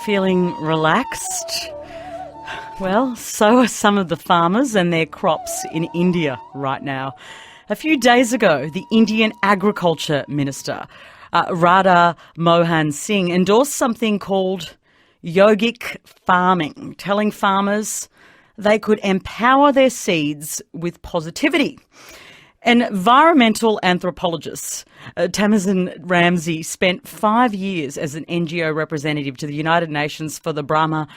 feeling relaxed? Well, so are some of the farmers and their crops in India right now. A few days ago, the Indian Agriculture Minister, Radha Mohan Singh, endorsed something called Yogic farming, telling farmers they could empower their seeds with positivity. Environmental anthropologist Tamasin Ramsey spent 5 years as an NGO representative to the United Nations for the Brahma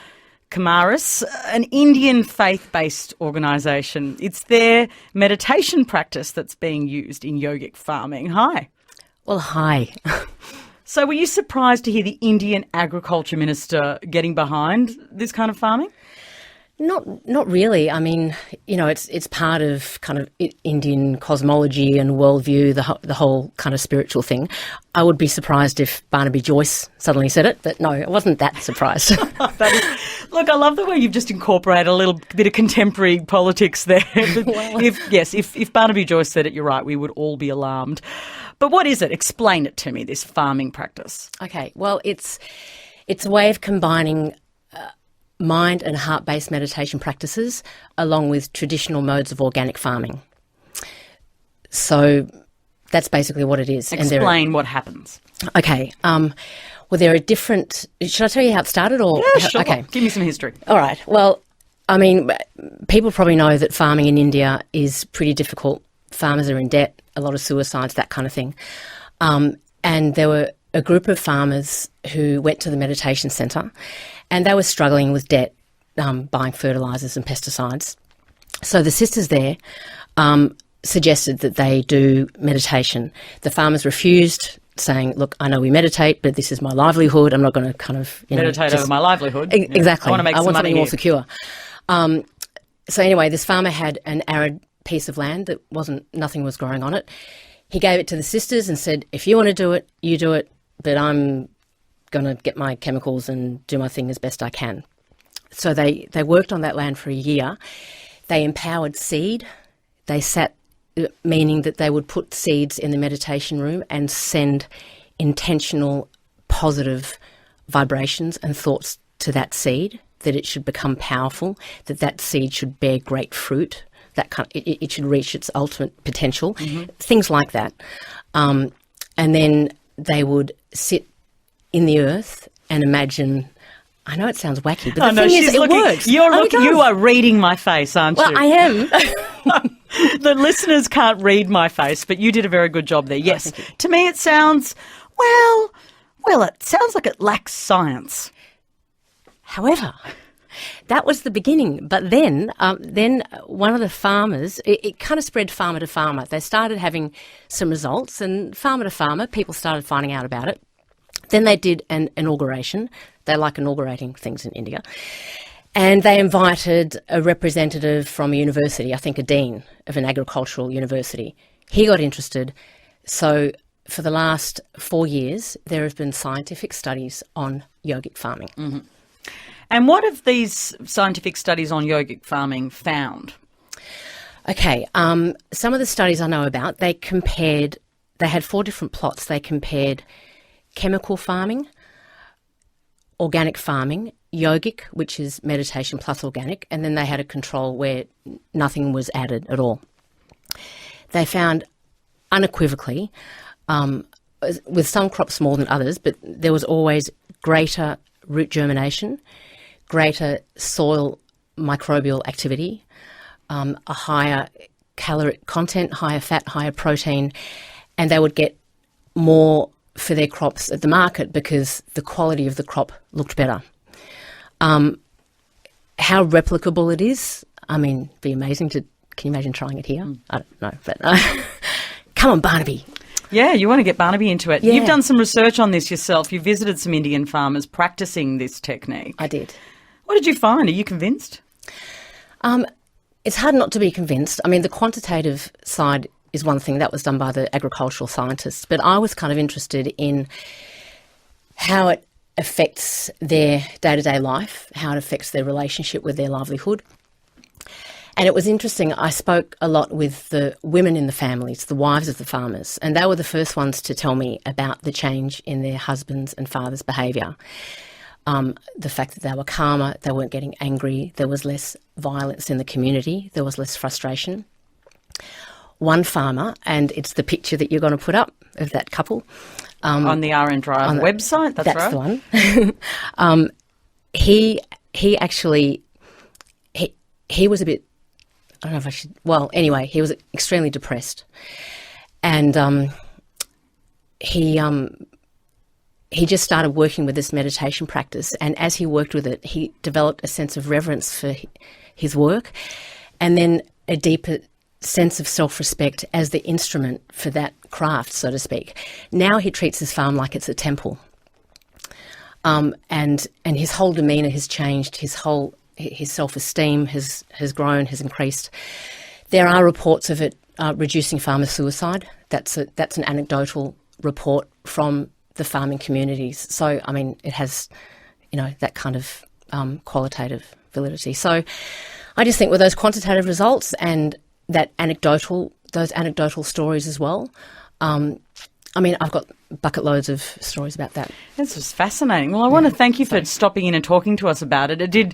Kumaris, an Indian faith-based organisation. It's their meditation practice that's being used in yogic farming. Hi. Well, hi. So were you surprised to hear the Indian Agriculture Minister getting behind this kind of farming? Not really. I mean, you know, it's part of kind of Indian cosmology and worldview, the whole kind of spiritual thing. I would be surprised if Barnaby Joyce suddenly said it, but no, I wasn't that surprised. Look, I love the way you've just incorporated a little bit of contemporary politics there. Well, if Barnaby Joyce said it, you're right, we would all be alarmed. But what is it? Explain it to me, this farming practice. Okay, well, it's a way of combining mind and heart-based meditation practices along with traditional modes of organic farming. So that's basically what it is. Explain what happens. Okay. Well, there are different... Should I tell you how it started? Or yeah, sure. Okay. Give me some history. All right. Well, I mean, people probably know that farming in India is pretty difficult. Farmers are in debt, a lot of suicides, that kind of thing. And there were a group of farmers who went to the meditation centre and they were struggling with debt, buying fertilisers and pesticides. So the sisters there suggested that they do meditation. The farmers refused, saying, look, I know we meditate, but this is my livelihood. I'm not going to kind of... meditate over my livelihood. Exactly. I want to make some money something more here. secure. So anyway, this farmer had an arid piece of land that nothing was growing on it. He gave it to the sisters and said, if you want to do it, you do it, but I'm going to get my chemicals and do my thing as best I can. So they worked on that land for a year. They empowered seed. They sat, meaning that they would put seeds in the meditation room and send intentional, positive vibrations and thoughts to that seed, that it should become powerful, that seed should bear great fruit, it should reach its ultimate potential, things like that. And then they would sit in the earth and imagine... I know it sounds wacky, but the thing is, it works. You are reading my face, aren't you? Well, I am. The listeners can't read my face, but you did a very good job there. Yes. To me it sounds, well, it sounds like it lacks science. However, that was the beginning. But then one of the farmers, it kind of spread farmer to farmer. They started having some results, and farmer to farmer, people started finding out about it. Then they did an inauguration. They like inaugurating things in India. And they invited a representative from a university, I think a dean of an agricultural university. He got interested. So for the last 4 years, there have been scientific studies on yogic farming. Mm-hmm. And what have these scientific studies on yogic farming found? Okay, some of the studies I know about, they had 4 different plots. They compared chemical farming, organic farming, yogic, which is meditation plus organic, and then they had a control where nothing was added at all. They found unequivocally, with some crops more than others, but there was always greater root germination, greater soil microbial activity, a higher caloric content, higher fat, higher protein, and they would get more for their crops at the market because the quality of the crop looked better. How replicable it is, I mean, it'd be amazing can you imagine trying it here? I don't know, but come on, Barnaby. Yeah, you want to get Barnaby into it. Yeah. You've done some research on this yourself. You visited some Indian farmers practicing this technique. I did. What did you find? Are you convinced? It's hard not to be convinced. I mean, the quantitative side is one thing that was done by the agricultural scientists, but I was kind of interested in how it affects their day-to-day life, how it affects their relationship with their livelihood. And it was interesting, I spoke a lot with the women in the families, the wives of the farmers, and they were the first ones to tell me about the change in their husbands' and fathers' behaviour. the fact that they were calmer, they weren't getting angry, there was less violence in the community, there was less frustration. One farmer, and it's the picture that you're going to put up of that couple. On the RN Drive website, that's right. That's the one. He actually, he was a bit, I don't know if I should, well, anyway, he was extremely depressed. And he just started working with this meditation practice. And as he worked with it, he developed a sense of reverence for his work, and then a deeper sense of self-respect as the instrument for that craft, so to speak. Now he treats his farm like it's a temple. And his whole demeanour has changed, his self-esteem has grown, has increased. There are reports of it reducing farmer suicide. That's an anecdotal report from the farming communities. So, I mean, it has, that kind of qualitative validity. So I just think with those quantitative results and those anecdotal stories as well, I've got bucket loads of stories about that. This was fascinating. Well, I want to thank you for stopping in and talking to us about it.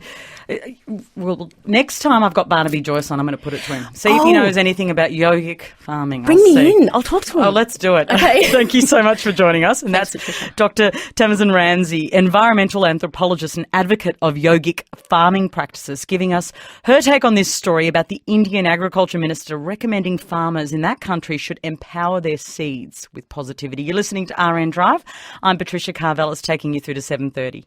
Well, next time I've got Barnaby Joyce on, I'm going to put it to him. See if he knows anything about yogic farming. Bring me in. I'll talk to him. Oh, let's do it. Okay. Thank you so much for joining us. And that's Dr. Tamasin Ramsey, environmental anthropologist and advocate of yogic farming practices, giving us her take on this story about the Indian Agriculture Minister recommending farmers in that country should empower their seeds with positivity. You're listening to RN Drive. I'm Patricia Carvelis, taking you through to 7:30.